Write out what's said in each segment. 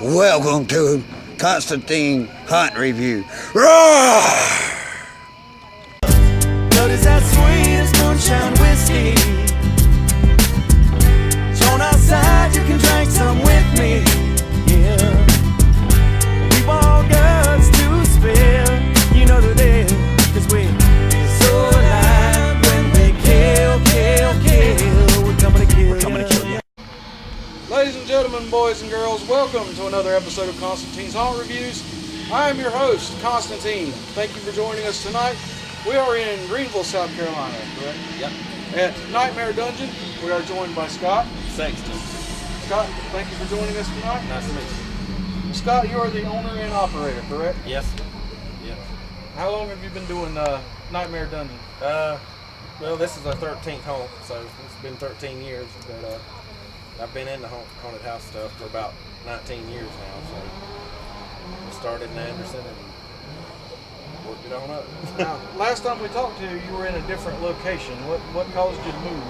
Welcome to Constantine Hunt Review. Roar! Blood is as sweet as moonshine whiskey. Join outside, you can drink some with me. Yeah, we've all guts to spare. You know that it, 'cause we so alive when we kill. We're coming to kill you. Ladies and gentlemen, boys and girls, welcome to another episode of Constantine's Haunt Reviews. I am your host, Constantine. Thank you for joining us tonight. We are in Greenville, South Carolina, correct? Yep. At Nightmare Dungeon. We are joined by Scott. Sexton. Scott, thank you for joining us tonight. Nice to meet you. Scott, you are the owner and operator, correct? Yes. Yes. How long have you been doing Nightmare Dungeon? Well, this is our 13th haunt, so it's been 13 years. But I've been in the haunted house stuff for about 19 years now. So we started in Anderson and worked it on up. Now, last time we talked to you, you were in a different location. What caused you to move?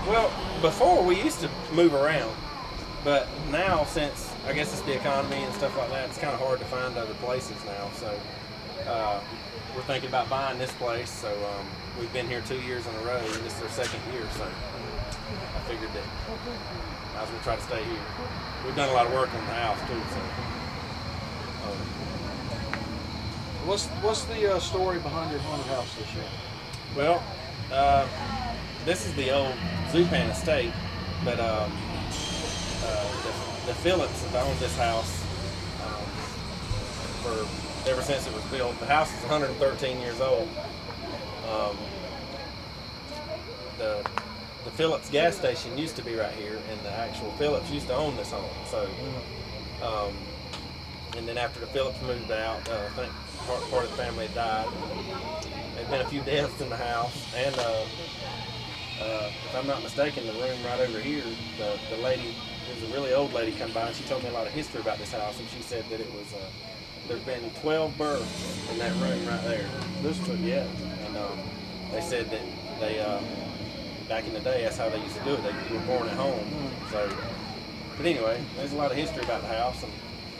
Well, before we used to move around, but now since I guess it's the economy and stuff like that, it's kind of hard to find other places now. So we're thinking about buying this place. So we've been here 2 years in a row, and this is our second year. So I figured that I was gonna try to stay here. We've done a lot of work on the house too. So What's the story behind your haunted house this year? well, this is the old Zupan estate, but the Phillips have owned this house for ever since it was built. The house is 113 years old. The Phillips gas station used to be right here, and the actual Phillips used to own this home. So, and then after the Phillips moved out, I think part of the family had died. There'd been a few deaths in the house, and if I'm not mistaken, the room right over here, the lady, it was a really old lady, come by, and she told me a lot of history about this house, and she said that it was there'd been 12 births in that room right there. Yeah, and they said that they back in the day, that's how they used to do it. They were born at home. So, but anyway, there's a lot of history about the house, and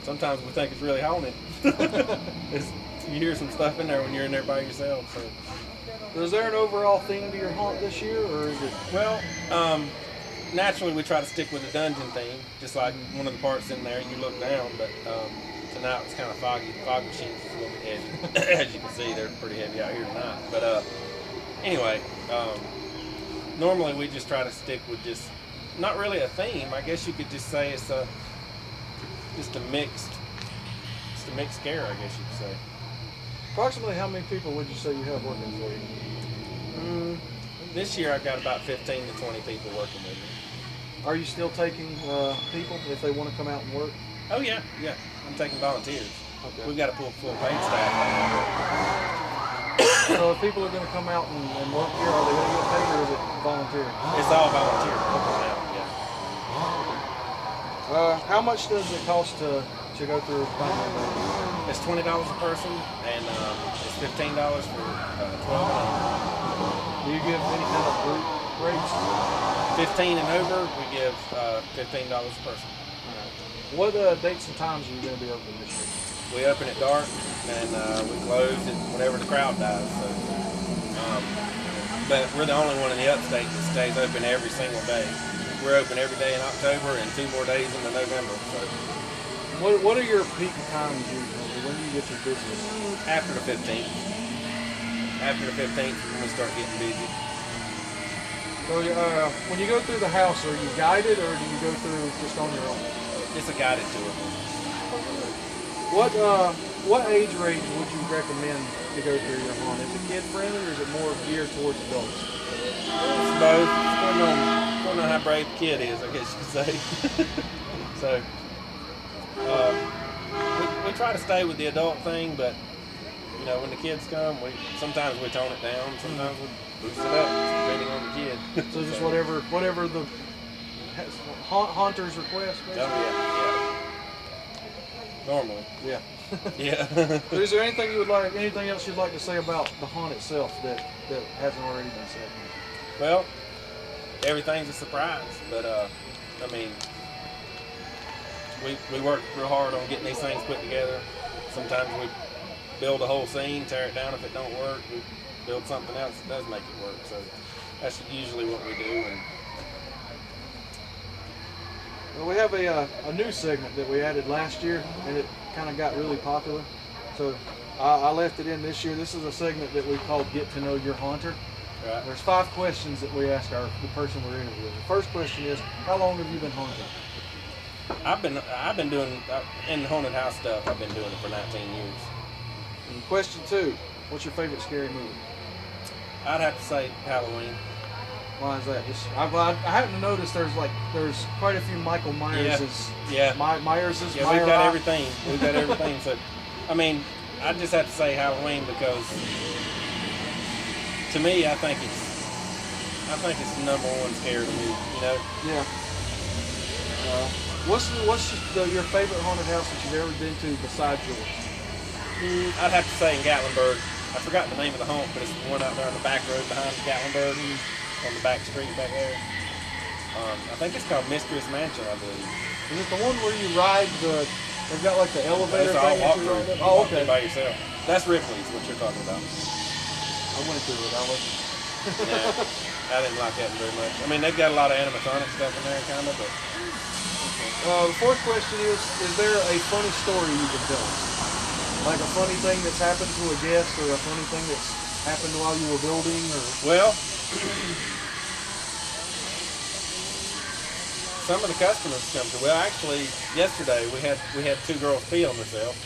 sometimes we think it's really haunted. You hear some stuff in there when you're in there by yourself. So, is there an overall theme to your haunt this year, or is it? well, naturally we try to stick with the dungeon theme, just like one of the parts in there. You look down, but tonight it's kind of foggy. The fog machines is a little bit heavy, as you can see. They're pretty heavy out here tonight. But anyway. Normally we just try to stick with just not really a theme. I guess you could just say it's just a mixed scare, I guess you could say. Approximately how many people would you say you have working for you? This year I've got about 15 to 20 people working with me. Are you still taking people if they want to come out and work? Oh yeah. I'm taking volunteers. Okay. We've got a full paid staff. So if people are going to come out and work here, are they going to get paid, or is it volunteer? It's all volunteer now. Yeah. How much does it cost to go through Nightmare Dungeon? It's $20 a person, and it's $15 for 12 and over. Do you give any kind of group rates? 15 and over, we give $15 a person. What dates and times are you going to be open this year? We open at dark, and we close it whenever the crowd dies. So, but we're the only one in the upstate that stays open every single day. We're open every day in October and 2 more days into November. So, What are your peak times usually? When do you get your business? after the 15th. After the 15th, when we start getting busy. So when you go through the house, are you guided, or do you go through just on your own? It's a guided tour. What age range would you recommend to go through your haunt? Is it kid friendly, or is it more geared towards adults? It's both. Depending on how brave the kid is, I guess you could say. So, we try to stay with the adult thing, but you know, when the kids come, sometimes we tone it down, sometimes we boost it up, depending on the kid. So just whatever the haunters request. Oh yeah. Normally. Yeah. Yeah. So is there anything else you'd like to say about the haunt itself that hasn't already been said? Well, everything's a surprise, but I mean, we work real hard on getting these things put together. Sometimes we build a whole scene, tear it down if it don't work. We build something else that does make it work. So that's usually what we do. And Well, we have a new segment that we added last year, and it kind of got really popular. So I left it in this year. This is a segment that we called Get to Know Your Haunter. right. There's 5 questions that we ask the person we're interviewing. The first question is, how long have you been haunting? I've been doing in haunted house stuff. I've been doing it for 19 years. And question 2, what's your favorite scary movie? I'd have to say Halloween. Why is that? I happen to notice there's quite a few Michael Myers'. Yeah. Myers'. Yeah, we've got everything. We've got everything. So, I mean, I just have to say Halloween because, to me, I think it's the number one scare to me. You know. Yeah. What's your favorite haunted house that you've ever been to besides yours? I'd have to say in Gatlinburg. I forgot the name of the haunt, but it's the one out there on the back road behind Gatlinburg, on the back street back there. I think it's called Mistress Mansion, I believe. Is it the one where you ride they've got like the elevator It's all thing? walk that you through. ride up? You Oh, walk through okay. by yourself. That's Ripley's, what you're talking about. I went through it. Yeah, I didn't like that very much. I mean, they've got a lot of animatronic stuff in there, kind of, but The fourth question is there a funny story you can tell us? Like a funny thing that's happened to a guest, or a funny thing that's happened while you were building, or well, some of the customers come to. Well, actually, yesterday we had 2 girls pee on themselves.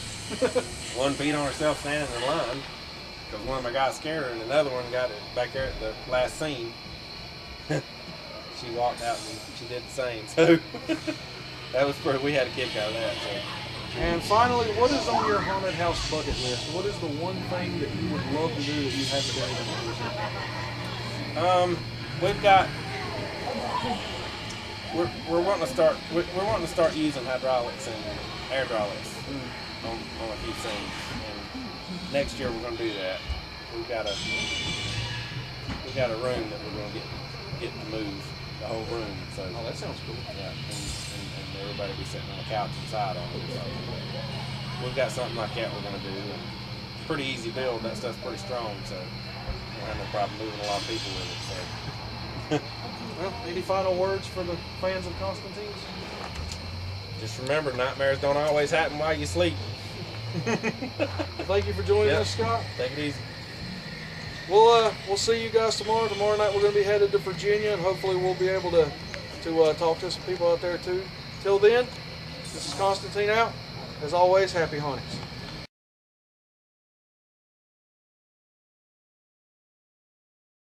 One peed on herself standing in line because one of my guys scared her, and another one got it back there at the last scene. She walked out and she did the same. So that was pretty. We had a kick out of that. So. And finally, what is on your haunted house bucket list? What is the one thing that you would love to do that you haven't done yet? We've got. We're wanting to start using hydraulics and air hydraulics on a few things. And next year we're going to do that. We've got a room that we're going to get to move the whole room. So Oh, that sounds cool. yeah, and everybody be sitting on the couch inside on it. So we've got something like that we're going to do. And pretty easy build. That stuff's pretty strong, so we don't have no problem moving a lot of people with it. So. Well, any final words for the fans of Constantine's? Just remember, nightmares don't always happen while you sleep. Thank you for joining Yep. us, Scott. Take it easy. We'll see you guys tomorrow. Tomorrow night we're going to be headed to Virginia, and hopefully we'll be able to talk to some people out there too. Till then, this is Constantine out. As always, happy hauntings.